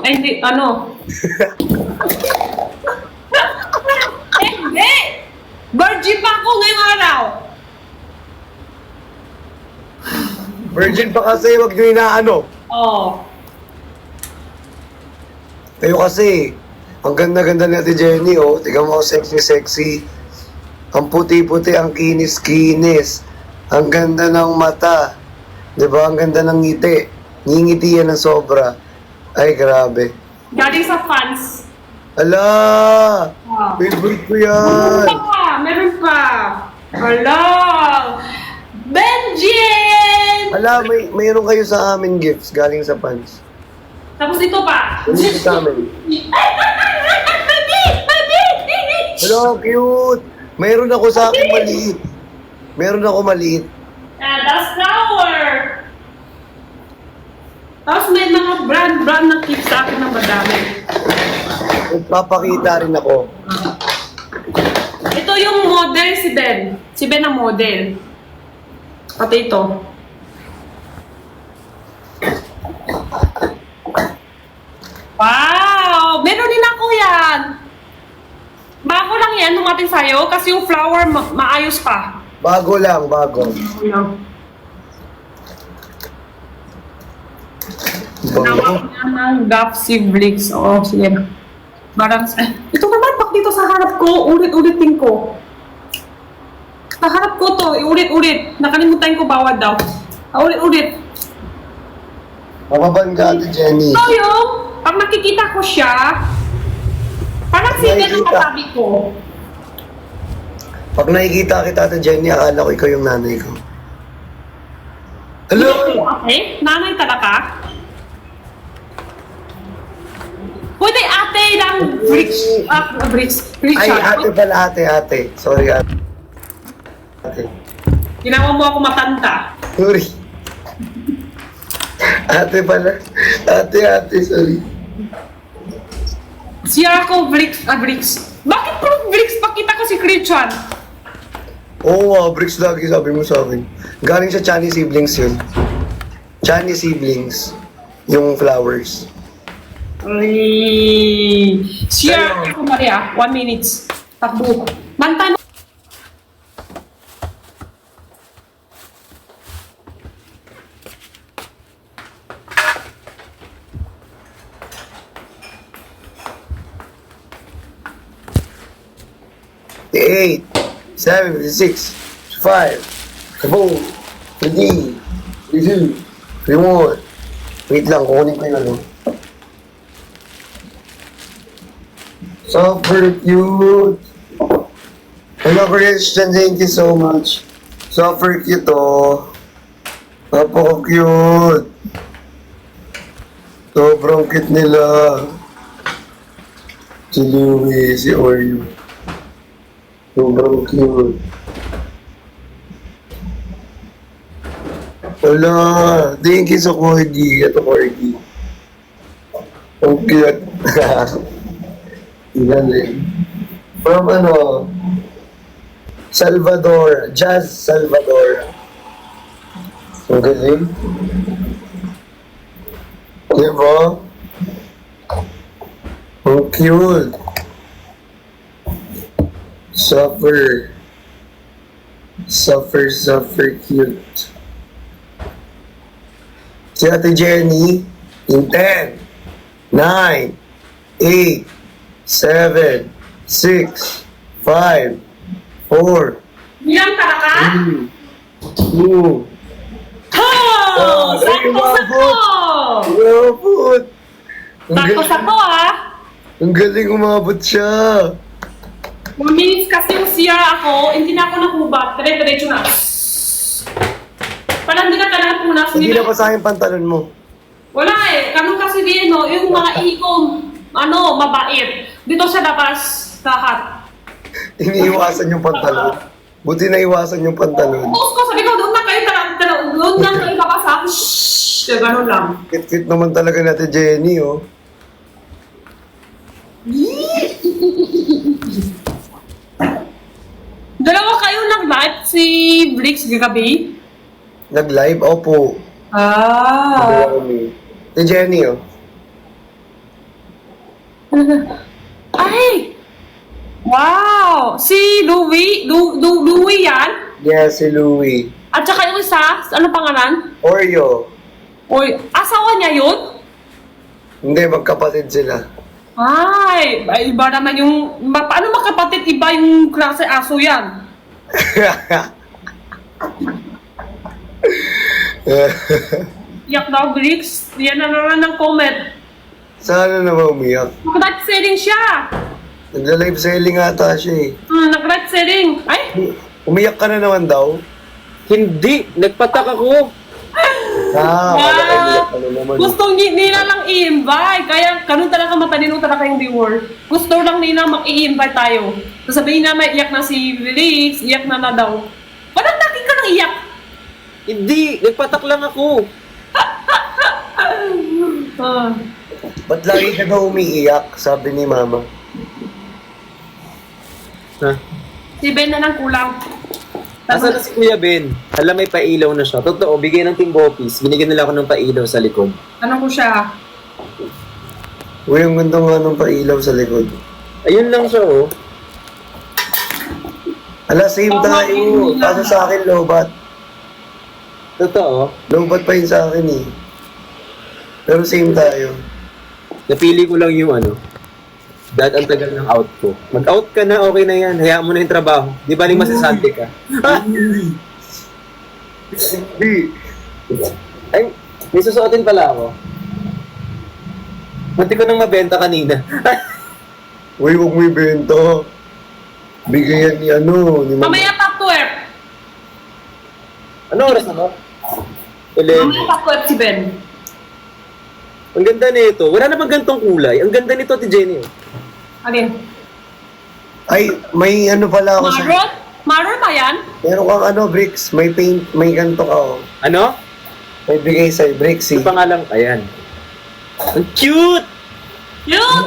Ay, hindi, ano? Hindi! Virgin pa ako ngayong araw. Virgin pa kasi, wag nyo inaano. Oh. Kayo kasi, ang ganda-ganda ni Ate Jenny, oh. Tignan mo, sexy-sexy. Ang puti-puti, ang kinis-kinis. Ang ganda ng mata. Diba? Ang ganda ng ngiti. Ngingiti yan ng sobra. Ay, grabe. Galing sa fans. Ala! Wow. Favorite ko yan! Meron pa. Hello! Benjin! Ala, mayroon kayo sa amin gifts galing sa fans. Tapos ito pa. Hindi ko sa amin. Hello, cute! Mayroon ako sa akin maliit. Meron ako maliit. And that's flower. Tapos may mga brand na keep sa akin ng madami. Papakita rin ako. Ito yung model si Ben. Si Ben ang model. Pati ito. Wow! Meron din ako yan. Bago lang yan, dumating sa'yo kasi yung flower maayos pa. Bago lang, bago. Nawak niya ng Gap Siblings. Oo, sige. Parang, ito naman, bak dito sa harap ko, ulit-ulitin ko. Sa harap ko to, ulit-ulit. Nakalimutan ko bawat daw. Ulit-ulit. Mapaban ka, Ate Jenny. So yung, pag nakikita ko siya, parang si Ben ang kasabi ko. Pag nakikita kita, Ate Jenny, akala ko ikaw yung nanay ko. Hello! Okay? Nanay talaga? Pwede ate ng bricks. Bricks. Ay, ate pala, ate. Sorry, ate. Ginawa mo ako matanda. Sorry. Ate pala. Ate, sorry. Siya ako, bricks. Bakit puro bricks? Pakita ko si Christian. Oo, bricks lagi sabi mo sa akin. Galing sa Chinese siblings yun. Chinese siblings. Yung flowers. Ay. Siya ako, Maria. 1 minute. Takbo. Bantay mo. Eight, 7, 6, 5, 4, 3, 2, 1. Wait lang, kukunin ko yung ano. Super cute! Hello, Christian, thank you so much. Super cute, oh. Napaka-cute. Sobrang cute nila. Si Louie, si Oreo. Sobrang cute. Wala. Thank you sa Corgi. Ito, Corgi. Ang cute. Ilan eh. From ano? Salvador. Jazz Salvador. Ang galing. Diba? Ang cute. Suffer cute. Si Ate Jenny, in 10, 9, 8, 7, 6, 5, 4, Ilang talaga? 3, 2, Oh! Sakto! umabot! Sakto ah! Ang galing umabot siya! 1 minutes kasi yung CR ako, hindi na ako nakubat. Dire-diretso na. Parang hindi na kailangan punas. Hindi na sa akin pantalon mo. Wala eh. Ganun kasi din, no? Yung mga ikom, mabait. Dito sa labas, lahat. Iniiwasan yung pantalon. Buti na iwasan yung pantalon. Post ko, sabi ko, doon na kayo doon na kayo kapasa. Shhh! Ganun lang. Kit-kit naman talaga natin Jenny, oh. Dalawa kayo nag-live si Bricks gagabi? Nag-live? Opo. Ah. Si Jenny, oh. Ay! Wow! Si Louie? Louie yan? Yes, si Louie. At saka yung isa, ano pangalan? Oreo. Oy, asawa niya yun? Hindi, magkapatid sila. Ay, iba naman yung... Paano makapatid? Iba yung klase aso yan. Yak daw, Greeks. Yan na naman ng comment. Sana naman umiyak. Nag-right selling siya. Nagla-live selling ata siya eh. Nag-right selling. Ay! Umiyak ka na naman daw. Hindi, nagpatak ako. Wala umiyak ka na naman. Gusto nila lang i-invite. Kaya ganun talaga matalino talaga yung viewer. Gusto lang nila mag-i-invite tayo. So sabihin na may iyak na si Felix, iyak na daw. Parang lagi ka nang iyak. Hindi, nagpatak lang ako. Ah. Ba't lagi ka daw umiiyak? Sabi ni mama. Ha? Si Ben na lang kulang. Asa na si Kuya Ben? Alam, may pailaw na siya. Totoo, bigay ng Team Bopis. Binigyan nila ako ng pailaw sa likod. Ano ko siya? Uy, ang ganda nga ng pailaw sa likod. Ayun lang siya, oh. Ala, same tayo. Kaso sa akin, lobat. Totoo. Lobat pa yun sa akin eh. Pero same tayo. Napili ko lang yung ano. Dahil ang tagal ng out ko. Mag-out ka na, okay na yan. Hayaan mo na yung trabaho. Di ba rin masasante ka? Hindi. Ay, may susuotin pala ako. Munti ko nang mabenta kanina. Uy, huwag mo ibenta. Bigyan ni ano, ni mama. Mamaya top 12. Ano oras na ba? 11. Mamaya top 12 si Ben. Ang ganda nito. Wala na bang gantong kulay? Ang ganda nito, Ate Jenny. Alin? Ay, may ano pala ako sa... Maroon? Maroon ba yan? Meron kang ano, Bricks. May paint, may ganito ka oh. Ano? May bigay sa'yo, Bricks eh. Yung pangalan, ayan. Ang cute! Yun!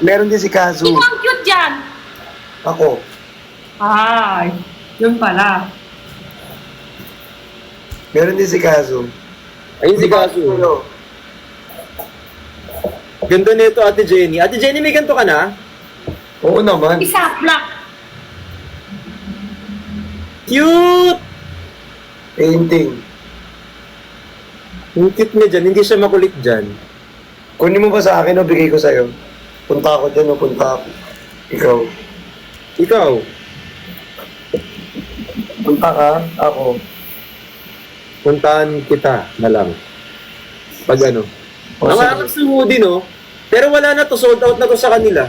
Meron din si Kazu. Sino ang cute dyan? Ako. Ay, yun pala. Meron din si Kazu. Ayun si Kazu. Ano? Ganda nito, Ate Jenny. Ate Jenny, may ganito ka na? Oo naman. Isa, black. Cute! Painting. Yung cute niya dyan. Hindi siya makulit dyan. Kunin mo ba sa akin o bigay ko sa'yo? Punta ako dyan o punta ako. Ikaw. Ikaw? Punta ka, ako. Puntahan kita na lang. Pag ano. O, Ang sige. anak sa hoodie, no? Pero wala na to. Sold out na to sa kanila.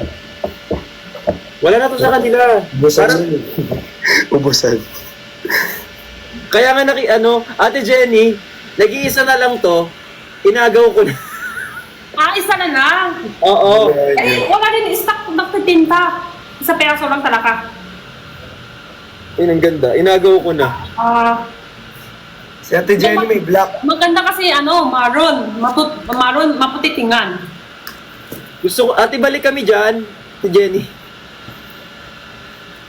Wala na to sa kanila. Ubusan Parang, yun. Ubusan. kaya nga Ate Jenny, nag-iisa na lang to. Inagaw ko na. Isa na lang. Oo. Eh, wala rin stock nagtitinta. Isa peraso lang talaga. Ayun, ang ganda. Inagaw ko na. Si Ate Jenny may black. Maganda kasi maroon. Maroon, maputi tingnan. Gusto ko, ate, balik kami dyan. Ate Jenny.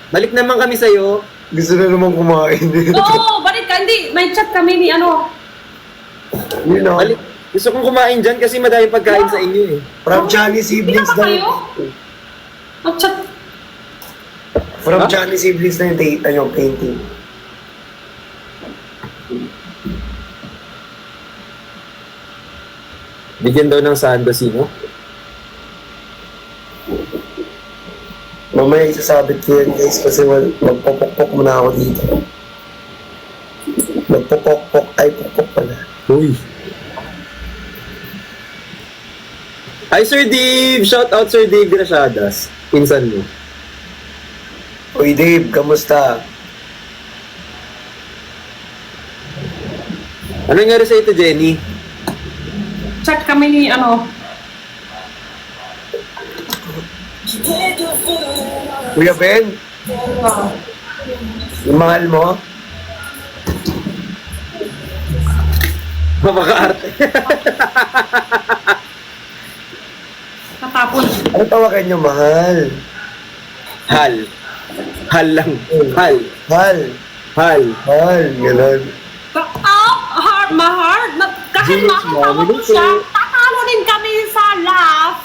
Balik naman kami sa'yo. Gusto na naman kumain. Oo, balik ka. Hindi, may chat kami ni You know, Balik. Gusto kong kumain dyan kasi madami pagkain sa inyo eh. from Johnny Siblings Hindi na ba na kayo? Mag-chat. From Ha? Johnny Siblings na yung painting. Bigyan daw ng sando sino? Mamaya isasabit ko yan guys kasi magpupukpok muna ako dito. Magpupukpok, ay pukpok pala. Uy. Hi Sir Dave! Shout out Sir Dave Graciadas. Pinsan mo. Uy Dave, kamusta? Ano nangyari sa ito, Jenny? Chat kami ni Kuya Ben, yung mahal mo? Mapaka-arte. Natapon. Ano tawagan niyo mahal? Hal. Hal lang. Hal. Mahal. Hal. Mahal, gano'n. Mahal. Kahit Genius, makakatawa ko mami. siya, tatalo din kami sa laugh.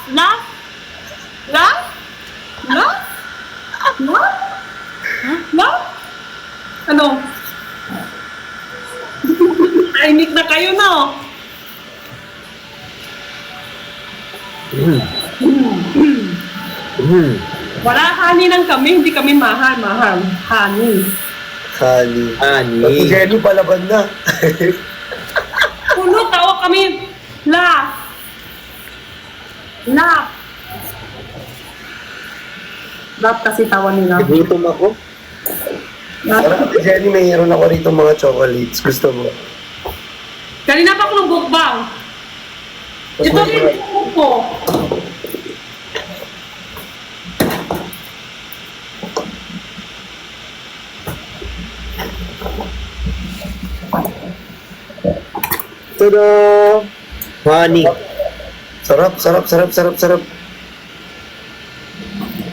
Wala honey lang kami, hindi kami mahal. Honey. Honey. Honey. Ate Jenny, palaban na. Puno, tawa kami. Laugh. Laugh kasi tawa nila. Nagutom ako. Parang Ate Jenny, mayroon ako rito mga chocolates. Gusto mo? Kanina pa ako ng bukbang. Ito rin yung ko. Tada! Honey. Sarap.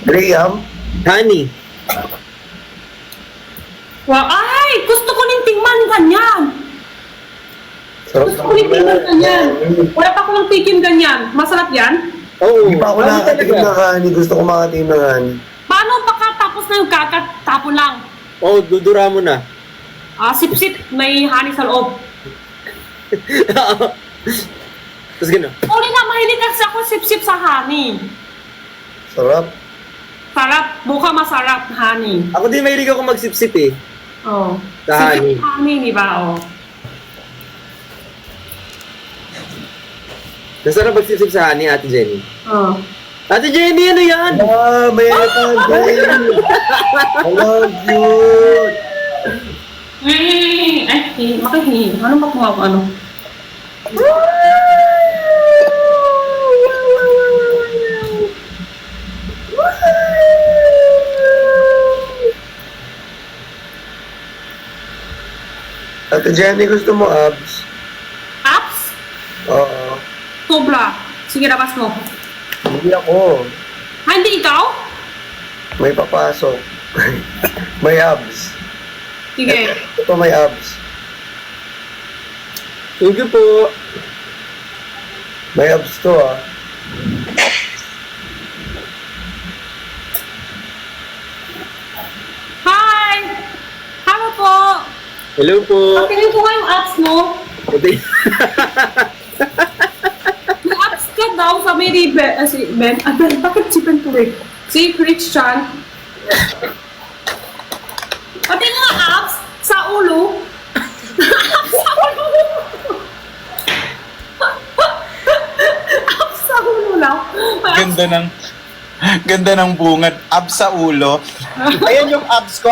Graham? Honey. Wow, ay! Gusto ko ning tingman ganyan. Sarap. Gusto ko ning tingman ganyan. Wala pa akong tikim ganyan. Masarap yan? Oo. Hindi pa ako honey nakakatingin talaga. ng honey. Gusto ko makatingin ng honey. Paano pagkatapos na yung kakat, tapon lang? Oo, dudura mo na. Sip-sip, may honey sa loob. Tapos gano'n. Uli na, mahilig kasi ako sip-sip sa honey. Sarap. Sarap, mukhang masarap, honey. Ako din mahilig ako magsip-sip eh. Oh. Sa honey. Sip-sip honey, di ba? Oh. Nasarap magsip-sip sa honey, Ate Jenny. Oh. Ate Jenny, ano yan? May etan, Jenny. I love you. Makihingi. Ano ba kung ako, ano? Ate Jenny, gusto mo abs? Apps? Oo. Sobra. Sige, labas mo. Hindi ako. Hindi ikaw? May papasok. May abs. Sige. Ito may abs. Thank you po. May abs to ah. Hi! Hello po! Hello po. Patingin ko nga yung apps mo. Puti. May apps ka daw sa may si Ben. Ben, bakit si Ben tuloy? Si Christian. Patingin nga apps sa ulo. Apps sa ulo. Apps sa ulo lang. Ganda ng bungad. Abs sa ulo. Ayan yung abs ko.